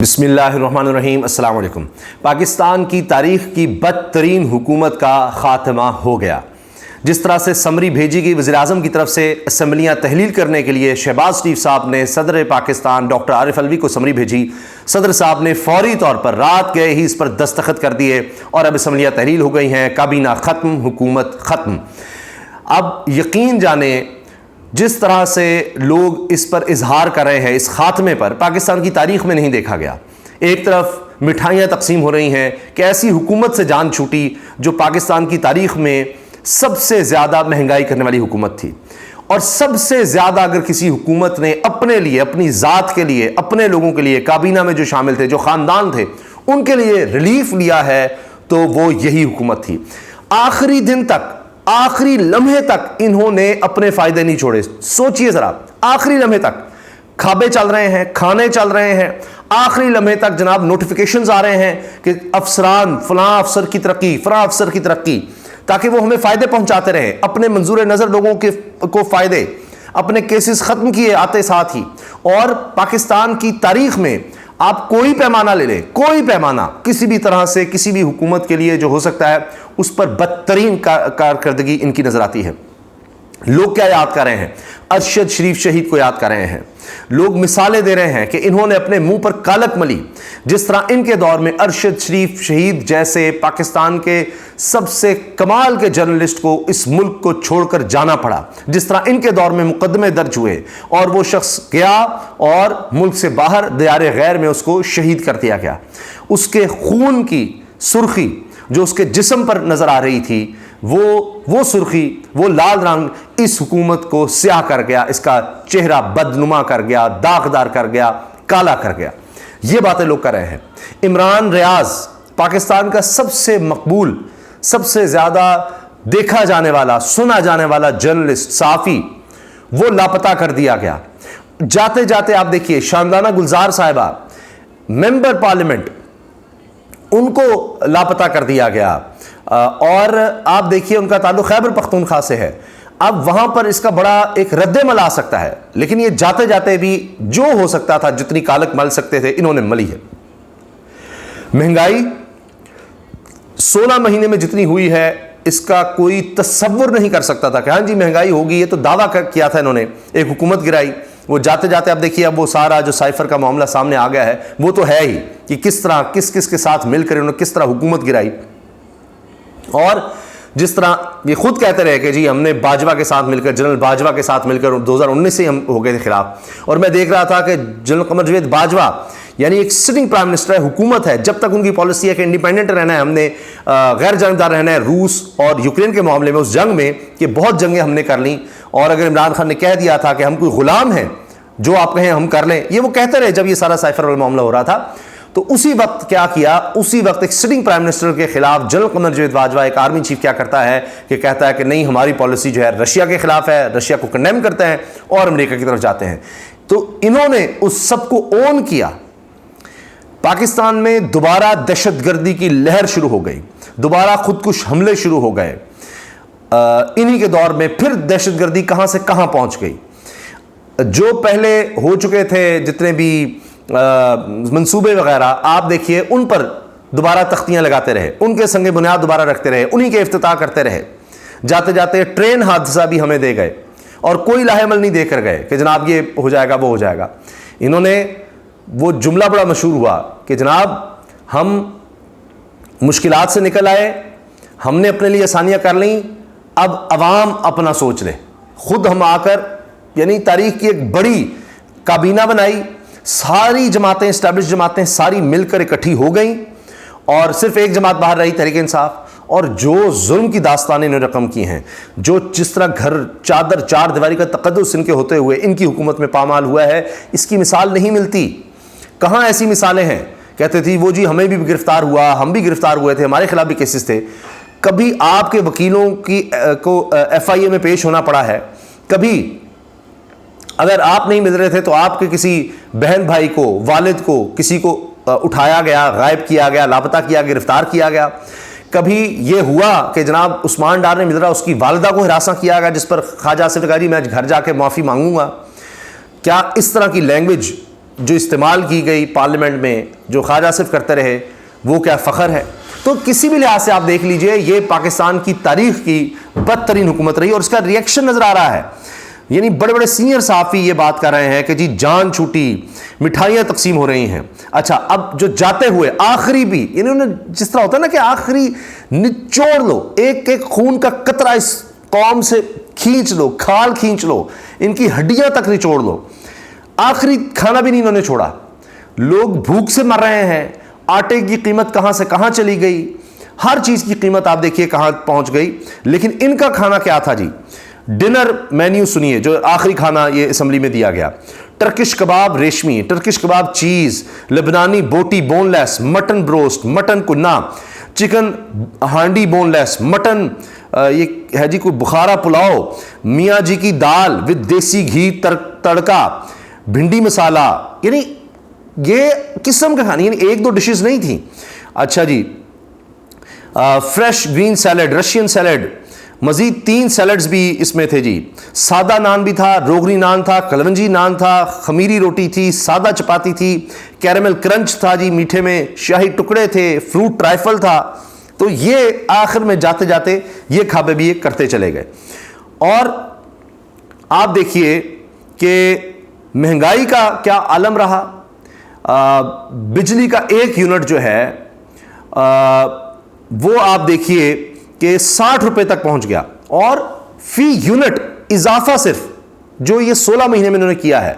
بسم اللہ الرحمن الرحیم۔ السلام علیکم۔ پاکستان کی تاریخ کی بدترین حکومت کا خاتمہ ہو گیا۔ جس طرح سے سمری بھیجی گئی وزیر اعظم کی طرف سے اسمبلیاں تحلیل کرنے کے لیے، شہباز شریف صاحب نے صدر پاکستان ڈاکٹر عارف علوی کو سمری بھیجی، صدر صاحب نے فوری طور پر رات گئے ہی اس پر دستخط کر دیے اور اب اسمبلیاں تحلیل ہو گئی ہیں، کابینہ ختم، حکومت ختم۔ اب یقین جانیں جس طرح سے لوگ اس پر اظہار کر رہے ہیں، اس خاتمے پر، پاکستان کی تاریخ میں نہیں دیکھا گیا۔ ایک طرف مٹھائیاں تقسیم ہو رہی ہیں کہ ایسی حکومت سے جان چھوٹی جو پاکستان کی تاریخ میں سب سے زیادہ مہنگائی کرنے والی حکومت تھی، اور سب سے زیادہ اگر کسی حکومت نے اپنے لیے، اپنی ذات کے لیے، اپنے لوگوں کے لیے، کابینہ میں جو شامل تھے، جو خاندان تھے، ان کے لیے ریلیف لیا ہے تو وہ یہی حکومت تھی۔ آخری دن تک، آخری لمحے تک انہوں نے اپنے فائدے نہیں چھوڑے۔ سوچئے ذرا، آخری لمحے تک کھابے چل رہے ہیں، کھانے چل رہے ہیں، آخری لمحے تک جناب نوٹیفیکیشنز آ رہے ہیں کہ افسران، فلاں افسر کی ترقی، فلاں افسر کی ترقی، تاکہ وہ ہمیں فائدے پہنچاتے رہیں، اپنے منظور نظر لوگوں کو فائدے، اپنے کیسز ختم کیے آتے ساتھ ہی۔ اور پاکستان کی تاریخ میں آپ کوئی پیمانہ لے لیں، کوئی پیمانہ کسی بھی طرح سے کسی بھی حکومت کے لیے جو ہو سکتا ہے، اس پر بدترین کارکردگی ان کی نظر آتی ہے۔ لوگ کیا یاد کر رہے ہیں؟ ارشد شریف شہید کو یاد کر رہے ہیں۔ لوگ مثالیں دے رہے ہیں کہ انہوں نے اپنے منہ پر کالک ملی، جس طرح ان کے دور میں ارشد شریف شہید جیسے پاکستان کے سب سے کمال کے جرنلسٹ کو اس ملک کو چھوڑ کر جانا پڑا، جس طرح ان کے دور میں مقدمے درج ہوئے اور وہ شخص گیا اور ملک سے باہر دیار غیر میں اس کو شہید کر دیا گیا۔ اس کے خون کی سرخی جو اس کے جسم پر نظر آ رہی تھی، وہ سرخی، وہ لال رنگ اس حکومت کو سیاہ کر گیا، اس کا چہرہ بدنما کر گیا، داغدار کر گیا، کالا کر گیا۔ یہ باتیں لوگ کر رہے ہیں۔ عمران ریاض، پاکستان کا سب سے مقبول، سب سے زیادہ دیکھا جانے والا، سنا جانے والا جرنلسٹ، صحافی، وہ لاپتہ کر دیا گیا۔ جاتے جاتے آپ دیکھیے شاندانہ گلزار صاحبہ، ممبر پارلیمنٹ، ان کو لاپتہ کر دیا گیا، اور آپ دیکھیے ان کا تعلق خیبر پختونخوا سے ہے۔ اب وہاں پر اس کا بڑا ایک رد عمل آ سکتا ہے، لیکن یہ جاتے جاتے بھی جو ہو سکتا تھا، جتنی کالک مل سکتے تھے، انہوں نے ملی ہے۔ مہنگائی 16 مہینے میں جتنی ہوئی ہے، اس کا کوئی تصور نہیں کر سکتا تھا کہ ہاں جی مہنگائی ہوگی، یہ تو دعویٰ کیا تھا انہوں نے، ایک حکومت گرائی۔ وہ جاتے جاتے اب دیکھیے اب وہ سارا جو سائفر کا معاملہ سامنے آ گیا ہے، وہ تو ہے ہی کہ کس طرح کس کے ساتھ مل کر انہوں نے کس طرح حکومت گرائی، اور جس طرح یہ خود کہتے رہے کہ جی ہم نے باجوہ کے ساتھ مل کر، جنرل باجوہ کے ساتھ مل کر 2019 سے ہم ہو گئے تھے خلاف۔ اور میں دیکھ رہا تھا کہ جنرل قمر جاوید باجوہ یعنی ایک سٹنگ پرائم منسٹر ہے، حکومت ہے، جب تک ان کی پالیسی ہے کہ انڈیپینڈنٹ رہنا ہے، ہم نے غیر جانبدار رہنا ہے روس اور یوکرین کے معاملے میں، اس جنگ میں کہ بہت جنگیں ہم نے کر لیں، اور اگر عمران خان نے کہہ دیا تھا کہ ہم کوئی غلام ہیں، جو آپ کہیں ہم کر لیں، یہ وہ کہتے رہے جب یہ سارا سائفر والا معاملہ ہو رہا تھا۔ تو اسی وقت کیا کیا، اسی وقت ایک سٹنگ پرائم منسٹر کے خلاف جنرل قمر جاوید باجوہ، ایک آرمی چیف، کیا کرتا ہے کہ کہتا ہے کہ نہیں ہماری پالیسی جو ہے رشیا کے خلاف ہے، رشیا کو کنڈیم کرتے ہیں اور امریکہ کی طرف جاتے ہیں۔ تو انہوں نے اس سب کو اون کیا۔ پاکستان میں دوبارہ دہشت گردی کی لہر شروع ہو گئی، دوبارہ خودکش حملے شروع ہو گئے۔ انہی کے دور میں پھر دہشت گردی کہاں سے کہاں پہنچ گئی۔ جو پہلے ہو چکے تھے جتنے بھی منصوبے وغیرہ، آپ دیکھیے ان پر دوبارہ تختیاں لگاتے رہے، ان کے سنگ بنیاد دوبارہ رکھتے رہے، انہی کے افتتاح کرتے رہے۔ جاتے جاتے ٹرین حادثہ بھی ہمیں دے گئے اور کوئی لاہ عمل نہیں دے کر گئے کہ جناب یہ ہو جائے گا، وہ ہو جائے گا۔ انہوں نے وہ جملہ بڑا مشہور ہوا کہ جناب ہم مشکلات سے نکل آئے، ہم نے اپنے لیے آسانیاں کر لیں، اب عوام اپنا سوچ لے۔ خود ہم آ کر یعنی تاریخ کی ایک بڑی کابینہ بنائی، ساری جماعتیں، اسٹیبلش جماعتیں ساری مل کر اکٹھی ہو گئیں، اور صرف ایک جماعت باہر رہی، تحریک انصاف۔ اور جو ظلم کی داستانیں انہوں نے رقم کی ہیں، جو جس طرح گھر چادر چار دیواری کا تقدس ان کے ہوتے ہوئے ان کی حکومت میں پامال ہوا ہے، اس کی مثال نہیں ملتی۔ کہاں ایسی مثالیں ہیں؟ کہتے تھی وہ جی ہمیں بھی گرفتار ہوا، ہم بھی گرفتار ہوئے تھے، ہمارے خلاف بھی کیسز تھے۔ کبھی آپ کے وکیلوں کو FIA میں پیش ہونا پڑا ہے، کبھی اگر آپ نہیں مل رہے تھے تو آپ کے کسی بہن بھائی کو، والد کو، کسی کو اٹھایا گیا، غائب کیا گیا، لاپتہ کیا، گرفتار کیا گیا۔ کبھی یہ ہوا کہ جناب عثمان ڈار نے مل رہا، اس کی والدہ کو ہراساں کیا گیا، جس پر خواجہ آصف کہا جی میں گھر جا کے معافی مانگوں گا۔ کیا اس طرح کی لینگویج جو استعمال کی گئی پارلیمنٹ میں، جو خواجہ آصف کرتے رہے، وہ کیا فخر ہے؟ تو کسی بھی لحاظ سے آپ دیکھ لیجئے یہ پاکستان کی تاریخ کی بدترین حکومت رہی، اور اس کا ریئیکشن نظر آ رہا ہے. یعنی بڑے بڑے سینئر صحافی یہ بات کر رہے ہیں کہ جی جان چھوٹی، مٹھائیاں تقسیم ہو رہی ہیں. اچھا اب جو جاتے ہوئے آخری بھی، یعنی انہوں نے جس طرح ہوتا ہے نا کہ آخری نچوڑ لو، ایک ایک خون کا قطرہ اس قوم سے کھینچ لو، کھال کھینچ لو، ان کی ہڈیاں تک نچوڑ لو. آخری کھانا بھی نہیں انہوں نے چھوڑا. لوگ بھوک سے مر رہے ہیں، آٹے کی قیمت کہاں سے کہاں چلی گئی، ہر چیز کی قیمت آپ دیکھیے کہاں پہنچ گئی. لیکن ان کا کھانا کیا تھا جی؟ ڈنر مینیو سنیے جو آخری کھانا یہ اسمبلی میں دیا گیا: ٹرکش کباب ریشمی، ٹرکش کباب چیز، لبنانی بوٹی بون لیس، مٹن بروسٹ، مٹن کنا، چکن ہانڈی بون لیس، مٹن یہ ہے جی کوئی بخارا پلاؤ، میاں جی کی دال ود دیسی گھی تڑکا، بھنڈی مسالہ. یعنی یہ قسم کا کھانا، یعنی ایک دو ڈشز نہیں تھیں. اچھا جی fresh green salad, Russian salad, مزید 3 سیلڈز بھی اس میں تھے جی. سادہ نان بھی تھا، روغنی نان تھا، کلونجی نان تھا، خمیری روٹی تھی، سادہ چپاتی تھی، کیرمل کرنچ تھا جی میٹھے میں، شاہی ٹکڑے تھے، فروٹ ٹرائفل تھا. تو یہ آخر میں جاتے جاتے یہ کھابے بھی یہ کرتے چلے گئے. اور آپ دیکھیے کہ مہنگائی کا کیا عالم رہا. بجلی کا 1 یونٹ جو ہے وہ آپ دیکھیے کہ 60 روپے تک پہنچ گیا، اور فی یونٹ اضافہ صرف جو یہ 16 مہینے میں انہوں نے کیا ہے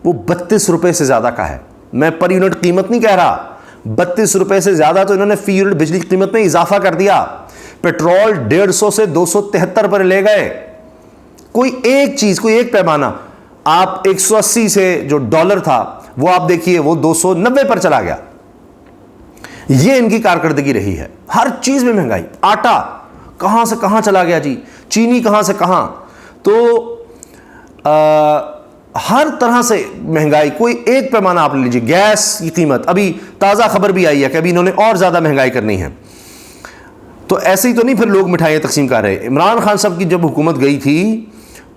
وہ 32 روپے سے زیادہ کا ہے. میں پر یونٹ قیمت نہیں کہہ رہا، 32 روپے سے زیادہ تو انہوں نے فی یونٹ بجلی کی قیمت میں اضافہ کر دیا. پیٹرول 150 سے 273 پر لے گئے. کوئی ایک چیز، کوئی ایک پیمانہ آپ 180 سے جو ڈالر تھا وہ آپ دیکھیے وہ 290 پر چلا گیا. یہ ان کی کارکردگی رہی ہے. ہر چیز میں مہنگائی. آٹا کہاں سے کہاں چلا گیا جی، چینی کہاں سے کہاں. تو ہر طرح سے مہنگائی. کوئی ایک پیمانہ آپ لے لیجیے. گیس کی قیمت، ابھی تازہ خبر بھی آئی ہے کہ ابھی انہوں نے اور زیادہ مہنگائی کرنی ہے. تو ایسے ہی تو نہیں پھر لوگ مٹھائیاں تقسیم کر رہے. عمران خان صاحب کی جب حکومت گئی تھی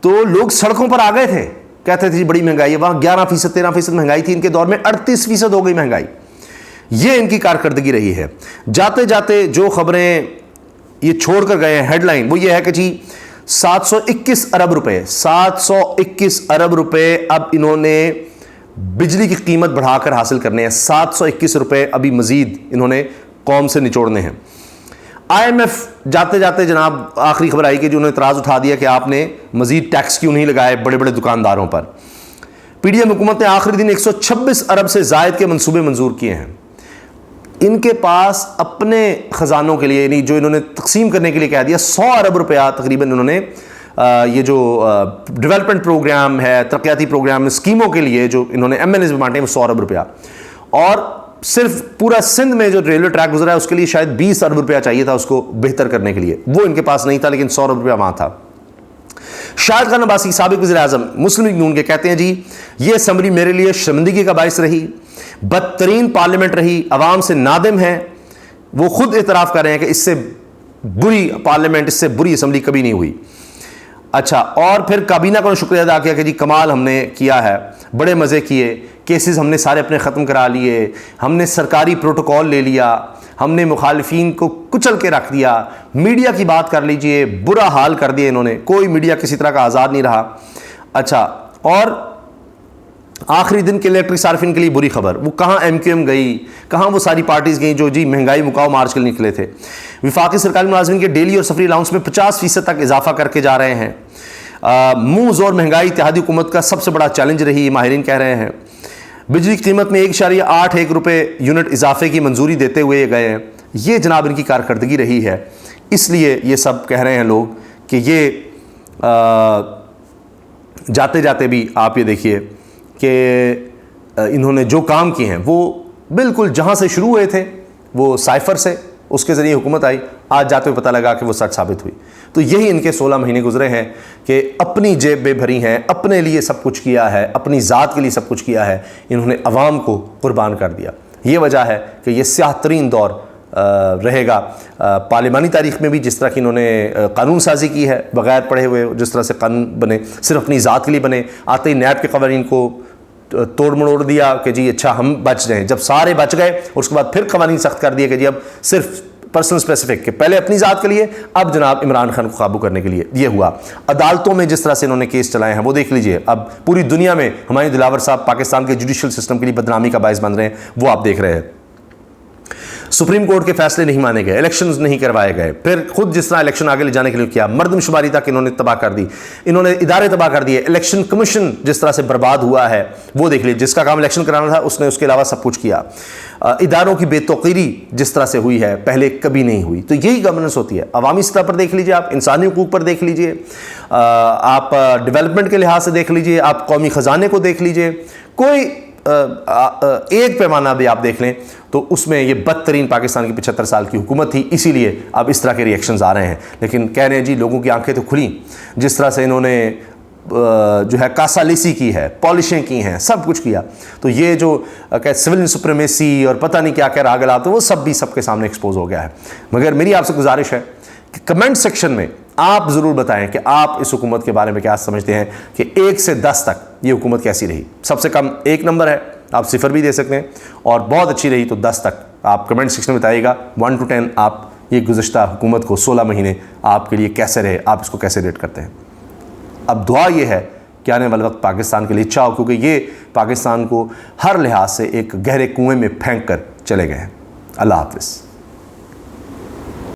تو لوگ سڑکوں پر آ گئے تھے، کہتے تھے جی بڑی مہنگائی ہے. وہاں 11% 13% مہنگائی تھی، ان کے دور میں 38% ہو گئی مہنگائی. یہ ان کی کارکردگی رہی ہے. جاتے جاتے جو خبریں یہ چھوڑ کر گئے ہیں ہیڈ لائن وہ یہ ہے کہ جی 721 ارب روپے 721 ارب روپے اب انہوں نے بجلی کی قیمت بڑھا کر حاصل کرنے ہیں. 721 روپے ابھی مزید انہوں نے قوم سے نچوڑنے ہیں. IMF جاتے جاتے جناب آخری خبر آئی کہ جو انہوں نے اعتراض اٹھا دیا کہ آپ نے مزید ٹیکس کیوں نہیں لگائے بڑے بڑے دکانداروں پر. PDM حکومت نے آخری دن 126 ارب سے زائد کے منصوبے منظور کیے ہیں. ان کے پاس اپنے خزانوں کے لیے، یعنی جو انہوں نے تقسیم کرنے کے لیے کہہ دیا، 100 ارب روپیہ تقریباً انہوں نے یہ جو ڈیولپمنٹ پروگرام ہے، ترقیاتی پروگرام، اسکیموں کے لیے جو انہوں نے MNS میں بانٹے ہیں وہ 100 ارب روپیہ. اور صرف پورا سندھ میں جو ریلوے ٹریک گزرا ہے اس کے لیے شاید 20 ارب روپیہ چاہیے تھا اس کو بہتر کرنے کے لیے، وہ ان کے پاس نہیں تھا، لیکن 100 ارب روپیہ وہاں تھا. شاہد خان عباسی سابق وزیر اعظم مسلم لیگ نون کے کہتے ہیں جی یہ اسمبلی میرے لیے شرمندگی کا باعث رہی، بدترین پارلیمنٹ رہی، عوام سے نادم ہے. وہ خود اعتراف کر رہے ہیں کہ اس سے بری پارلیمنٹ، اس سے بری اسمبلی کبھی نہیں ہوئی. اچھا، اور پھر کابینہ کو شکریہ ادا کیا کہ جی کمال ہم نے کیا ہے، بڑے مزے کیے، کیسز ہم نے سارے اپنے ختم کرا لیے، ہم نے سرکاری پروٹوکول لے لیا، ہم نے مخالفین کو کچل کے رکھ دیا. میڈیا کی بات کر لیجئے، برا حال کر دیا انہوں نے، کوئی میڈیا کسی طرح کا آزاد نہیں رہا. اچھا، اور آخری دن کے الیکٹرک صارفین کے لیے بری خبر، وہ کہاں MQM گئی، کہاں وہ ساری پارٹیز گئیں جو جی مہنگائی مکاؤ مارچ کے لیے نکلے تھے. وفاقی سرکاری ملازمین کے ڈیلی اور سفری الاؤنس میں 50% تک اضافہ کر کے جا رہے ہیں. منہ زور مہنگائی اتحادی حکومت کا سب سے بڑا چیلنج رہی، ماہرین کہہ رہے ہیں. بجلی کی قیمت میں 1.81 روپے یونٹ اضافے کی منظوری دیتے ہوئے گئے ہیں. یہ جناب ان کی کارکردگی رہی ہے. اس لیے یہ سب کہہ رہے ہیں لوگ کہ یہ جاتے جاتے بھی آپ یہ دیکھیے کہ انہوں نے جو کام کیے ہیں وہ بالکل جہاں سے شروع ہوئے تھے، وہ سائفر سے اس کے ذریعے حکومت آئی، آج جاتے ہوئے پتہ لگا کہ وہ سچ ثابت ہوئی. تو یہی ان کے 16 مہینے گزرے ہیں کہ اپنی جیب بے بھری ہیں، اپنے لیے سب کچھ کیا ہے، اپنی ذات کے لیے سب کچھ کیا ہے، انہوں نے عوام کو قربان کر دیا. یہ وجہ ہے کہ یہ سیاہ ترین دور رہے گا پارلیمانی تاریخ میں بھی. جس طرح کہ انہوں نے قانون سازی کی ہے بغیر پڑھے ہوئے، جس طرح سے قانون بنے صرف اپنی ذات کے لیے بنے، آتے ہی نیب کے قوانین کو توڑ مڑوڑ دیا کہ جی اچھا ہم بچ جائیں. جب سارے بچ گئے اس کے بعد پھر قوانین سخت کر دیے کہ جی اب صرف پرسنل اسپیسیفک کہ پہلے اپنی ذات کے لیے, اب جناب عمران خان کو قابو کرنے کے لیے. یہ ہوا. عدالتوں میں جس طرح سے انہوں نے کیس چلائے ہیں وہ دیکھ لیجئے. اب پوری دنیا میں ہمایوں دلاور صاحب پاکستان کے جوڈیشل سسٹم کے لیے بدنامی کا باعث بن رہے ہیں, وہ آپ دیکھ رہے ہیں. سپریم کورٹ کے فیصلے نہیں مانے گئے, الیکشنز نہیں کروائے گئے, پھر خود جس طرح الیکشن آگے لے جانے کے لیے کیا, مردم شماری تک انہوں نے تباہ کر دی, انہوں نے ادارے تباہ کر دیے. الیکشن کمیشن جس طرح سے برباد ہوا ہے وہ دیکھ لیجیے. جس کا کام الیکشن کرانا تھا اس نے اس کے علاوہ سب کچھ کیا. اداروں کی بے توقیری جس طرح سے ہوئی ہے پہلے کبھی نہیں ہوئی. تو یہی گورننس ہوتی ہے. عوامی سطح پر دیکھ لیجیے, آپ انسانی حقوق پر دیکھ لیجیے, آپ ڈیولپمنٹ کے لحاظ سے دیکھ لیجیے, آپ قومی خزانے کو دیکھ لیجیے, کوئی ایک پیمانہ بھی آپ دیکھ لیں تو اس میں یہ بدترین پاکستان کی 75 سال کی حکومت تھی. اسی لیے اب اس طرح کے ریئیکشنز آ رہے ہیں. لیکن کہہ رہے ہیں جی لوگوں کی آنکھیں تو کھلیں, جس طرح سے انہوں نے جو ہے کاسالیسی کی ہے, پالشیں کی ہیں, سب کچھ کیا. تو یہ جو سول سپریمیسی اور پتہ نہیں کیا کیا راگلات وہ سب بھی سب کے سامنے ایکسپوز ہو گیا ہے. مگر میری آپ سے گزارش ہے کہ کمنٹ سیکشن میں آپ ضرور بتائیں کہ آپ اس حکومت کے بارے میں کیا سمجھتے ہیں, کہ 1 سے 10 تک یہ حکومت کیسی رہی. سب سے کم 1 نمبر ہے, آپ 0 بھی دے سکتے ہیں, اور بہت اچھی رہی تو 10 تک آپ کمنٹ سیکشن میں بتائیے گا. 1 to 10 آپ یہ گزشتہ حکومت کو 16 مہینے آپ کے لیے کیسے رہے, آپ اس کو کیسے ریٹ کرتے ہیں. اب دعا یہ ہے کہ آنے والا وقت پاکستان کے لیے اچھا ہو, کیونکہ یہ پاکستان کو ہر لحاظ سے ایک گہرے کنویں میں پھینک کر چلے گئے ہیں. اللہ حافظ.